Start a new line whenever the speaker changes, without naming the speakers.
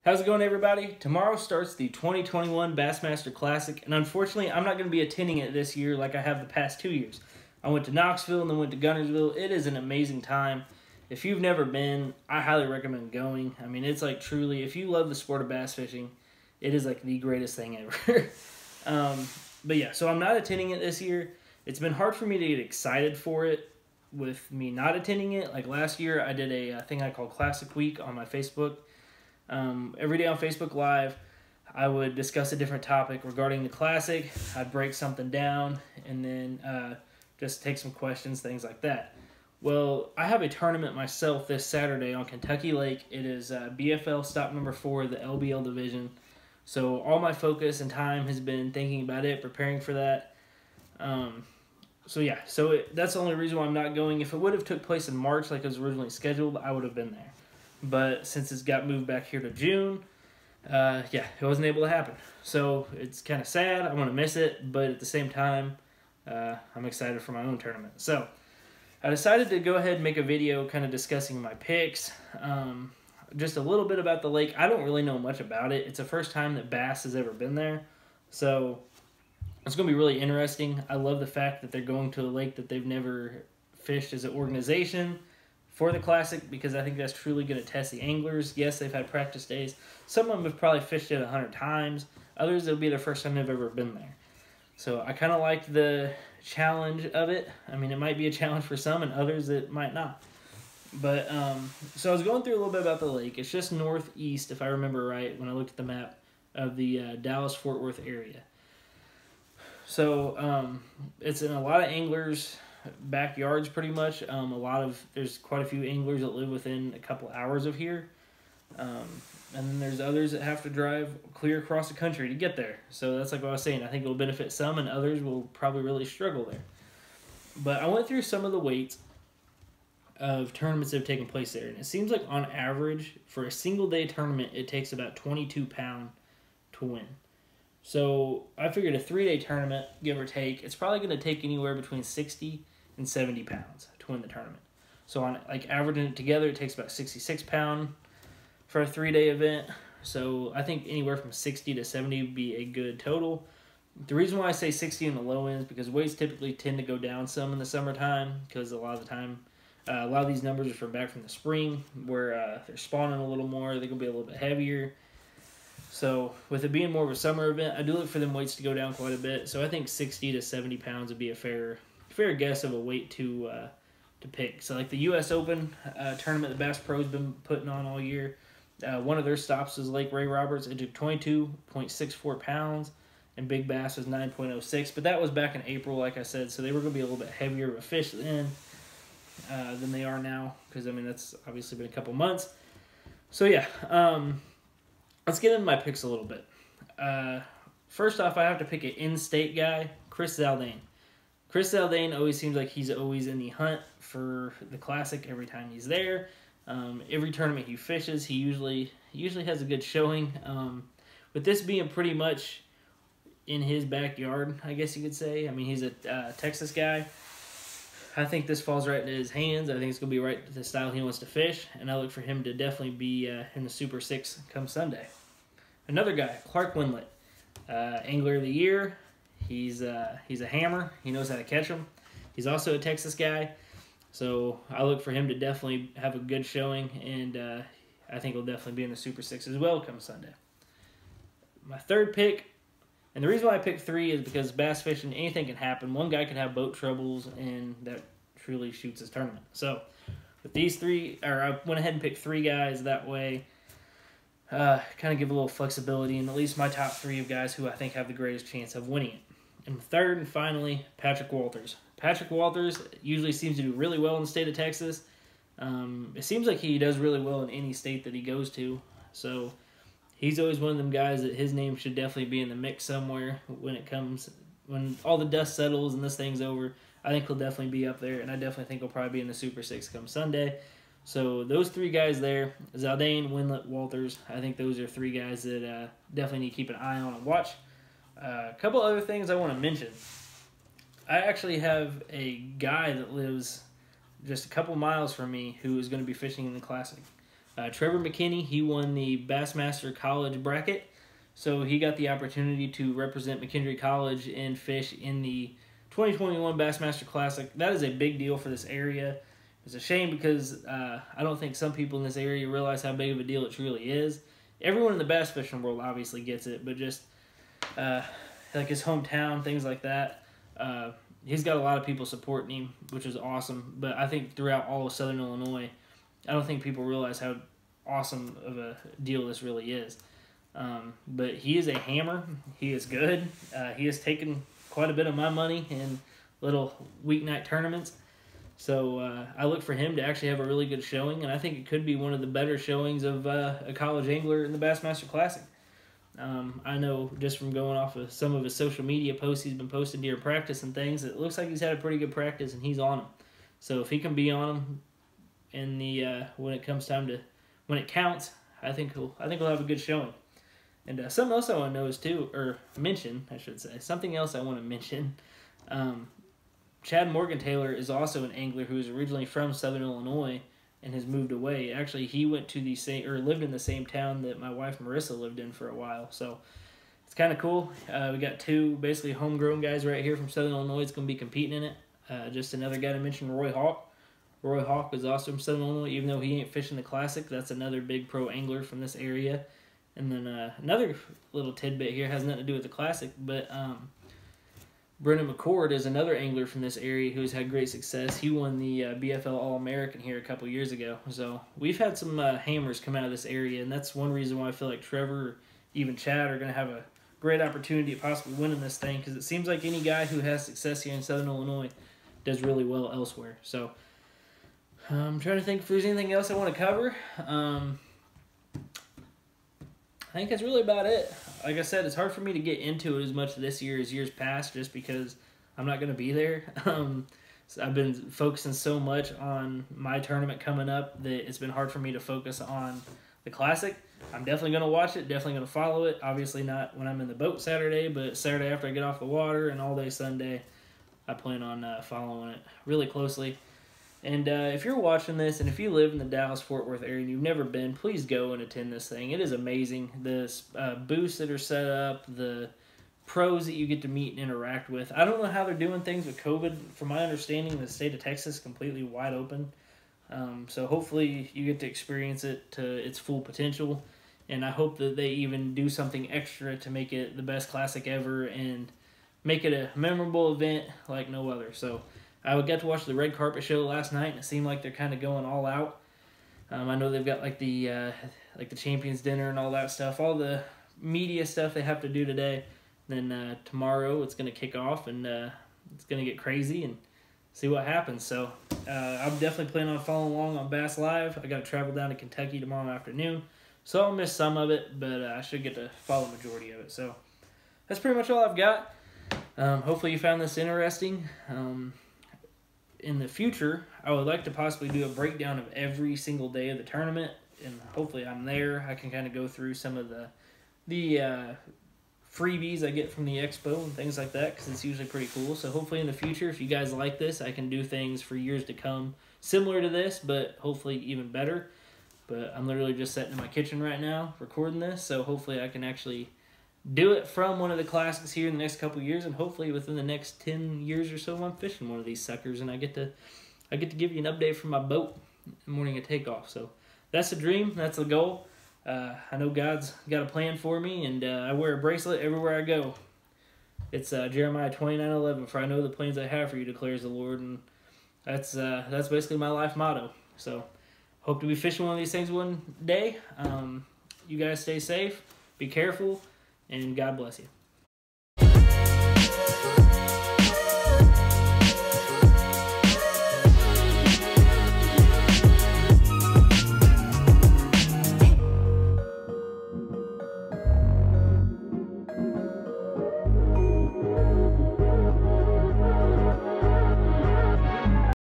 How's it going, everybody? Tomorrow starts the 2021 Bassmaster Classic, and unfortunately, I'm not going to be attending it this year like I have the past 2 years. I went to Knoxville and then went to Guntersville. It is an amazing time. If you've never been, I highly recommend going. I mean, it's like truly, if you love the sport of bass fishing, it is like the greatest thing ever. But yeah, so I'm not attending it this year. It's been hard for me to get excited for it with me not attending it. Like last year, I did a thing I call Classic Week on my Facebook. Every day on Facebook Live, I would discuss a different topic regarding the Classic. I'd break something down and then just take some questions, things like that. Well, I have a tournament myself this Saturday on Kentucky Lake. It is BFL stop number 4 of the LBL division. So all my focus and time has been thinking about it, preparing for that. That's the only reason why I'm not going. If it would have took place in March like it was originally scheduled, I would have been there. But since it's got moved back here to June, it wasn't able to happen. So it's kind of sad. I want to miss it, but at the same time, I'm excited for my own tournament. So I decided to go ahead and make a video kind of discussing my picks. Just a little bit about the lake. I don't really know much about it. It's the first time that bass has ever been there. So it's going to be really interesting. I love the fact that they're going to a lake that they've never fished as an organization for the Classic, because I think that's truly going to test the anglers. Yes, they've had practice days. Some of them have probably fished it 100 times. Others, it'll be their first time they've ever been there. So I kind of like the challenge of it. I mean, it might be a challenge for some, and others it might not. But, so I was going through a little bit about the lake. It's just northeast, if I remember right, when I looked at the map, of the Dallas-Fort Worth area. So it's in a lot of anglers' backyards, pretty much. There's quite a few anglers that live within a couple hours of here. And then there's others that have to drive clear across the country to get there. So that's like what I was saying. I think it'll benefit some, and others will probably really struggle there. But I went through some of the weights of tournaments that have taken place there, and it seems like on average for a single day tournament it takes about 22 pounds to win. So I figured a 3-day tournament, give or take, it's probably going to take anywhere between 60 and 70 pounds to win the tournament. So on like averaging it together, it takes about 66 pounds for a 3-day event. So I think anywhere from 60 to 70 would be a good total. The reason why I say 60 in the low end is because weights typically tend to go down some in the summertime, because a lot of the time a lot of these numbers are from back from the spring, where they're spawning a little more. They're going to be a little bit heavier. So with it being more of a summer event, I do look for them weights to go down quite a bit. So I think 60 to 70 pounds would be a fair guess of a weight to pick. So like the U.S. Open tournament the Bass Pro's been putting on all year, one of their stops is Lake Ray Roberts. It took 22.64 pounds, and Big Bass was 9.06. But that was back in April, like I said, so they were going to be a little bit heavier of a fish then than they are now, because I mean that's obviously been a couple months. So yeah, let's get into my picks a little bit. First off, I have to pick an in-state guy, Chris Zaldain. Chris Zaldain always seems like he's always in the hunt for the Classic every time he's there. Every tournament he fishes, he usually has a good showing. With this being pretty much in his backyard, I guess you could say. I mean, he's a Texas guy. I think this falls right into his hands. I think it's going to be right to the style he wants to fish, and I look for him to definitely be in the Super 6 come Sunday. Another guy, Clark Wendlandt, Angler of the Year. He's a hammer. He knows how to catch them. He's also a Texas guy, so I look for him to definitely have a good showing, and I think he'll definitely be in the Super 6 as well come Sunday. My third pick, and the reason why I picked 3 is because bass fishing, anything can happen. One guy could have boat troubles, and that truly shoots his tournament. So with these 3, I went ahead and picked 3 guys that way. Kind of give a little flexibility, and at least my top 3 of guys who I think have the greatest chance of winning it. And third and finally, Patrick Walters. Patrick Walters usually seems to do really well in the state of Texas. It seems like he does really well in any state that he goes to. So he's always one of them guys that his name should definitely be in the mix somewhere when all the dust settles and this thing's over. I think he'll definitely be up there, and I definitely think he'll probably be in the Super 6 come Sunday. So those 3 guys there, Zaldain, Wendlandt, Walters, I think those are 3 guys that definitely need to keep an eye on and watch. A couple other things I want to mention. I actually have a guy that lives just a couple miles from me who is going to be fishing in the Classic. Trevor McKinney, he won the Bassmaster College bracket, so he got the opportunity to represent McKendree College and fish in the 2021 Bassmaster Classic. That is a big deal for this area. It's a shame because I don't think some people in this area realize how big of a deal it truly is. Everyone in the bass fishing world obviously gets it, but just like his hometown, things like that. He's got a lot of people supporting him, which is awesome. But I think throughout all of Southern Illinois, I don't think people realize how awesome of a deal this really is. But he is a hammer. He is good. He has taken quite a bit of my money in little weeknight tournaments. So I look for him to actually have a really good showing, and I think it could be one of the better showings of a college angler in the Bassmaster Classic. I know just from going off of some of his social media posts he's been posting during practice and things, it looks like he's had a pretty good practice and he's on them. So if he can be on them in the when it comes time to when it counts, I think he'll have a good showing. And something else I want to know is too, or mention, I should say, something else I want to mention. Chad Morgan-Taylor is also an angler who is originally from Southern Illinois and has moved away. Actually, he went to the same, or lived in the same town that my wife Marissa lived in for a while. So it's kind of cool. We got two basically homegrown guys right here from Southern Illinois that's going to be competing in it. Just another guy to mention, Roy Hawk. Roy Hawk is also from Southern Illinois, even though he ain't fishing the Classic. That's another big pro angler from this area. And then another little tidbit here, has nothing to do with the Classic, but Brendan McCord is another angler from this area who's had great success. He won the BFL All-American here a couple years ago. So we've had some hammers come out of this area, and that's one reason why I feel like Trevor or even Chad are going to have a great opportunity of possibly winning this thing, because it seems like any guy who has success here in Southern Illinois does really well elsewhere. So I'm trying to think if there's anything else I want to cover. I think that's really about it. Like I said, it's hard for me to get into it as much this year as years past just because I'm not going to be there. So I've been focusing so much on my tournament coming up that it's been hard for me to focus on the Classic. I'm definitely going to watch it, definitely going to follow it. Obviously not when I'm in the boat Saturday, but Saturday after I get off the water and all day Sunday, I plan on following it really closely. And if you're watching this and if you live in the Dallas-Fort Worth area and you've never been, please go and attend this thing. It is amazing. The booths that are set up, the pros that you get to meet and interact with. I don't know how they're doing things with COVID. From my understanding, the state of Texas is completely wide open. So hopefully you get to experience it to its full potential. And I hope that they even do something extra to make it the best Classic ever and make it a memorable event like no other. So I got to watch the red carpet show last night, and it seemed like they're kind of going all out. I know they've got like the Champions Dinner and all that stuff, all the media stuff they have to do today. Then tomorrow it's going to kick off, and it's going to get crazy and see what happens. So I'm definitely planning on following along on Bass Live. I got to travel down to Kentucky tomorrow afternoon, so I'll miss some of it, but I should get to follow the majority of it. So that's pretty much all I've got. Hopefully you found this interesting. In the future, I would like to possibly do a breakdown of every single day of the tournament, and hopefully I'm there. I can kind of go through some of the freebies I get from the expo and things like that, because it's usually pretty cool. So hopefully in the future, if you guys like this, I can do things for years to come similar to this, but hopefully even better. But I'm literally just sitting in my kitchen right now recording this, so hopefully I can actually do it from one of the Classics here in the next couple of years, and hopefully within the next 10 years or so I'm fishing one of these suckers, and I get to give you an update from my boat the morning of takeoff. So that's the dream, that's the goal. I know God's got a plan for me, and I wear a bracelet everywhere I go. It's Jeremiah 29:11, for I know the plans I have for you, declares the Lord, and that's basically my life motto. So hope to be fishing one of these things one day. You guys stay safe, be careful, and God bless you.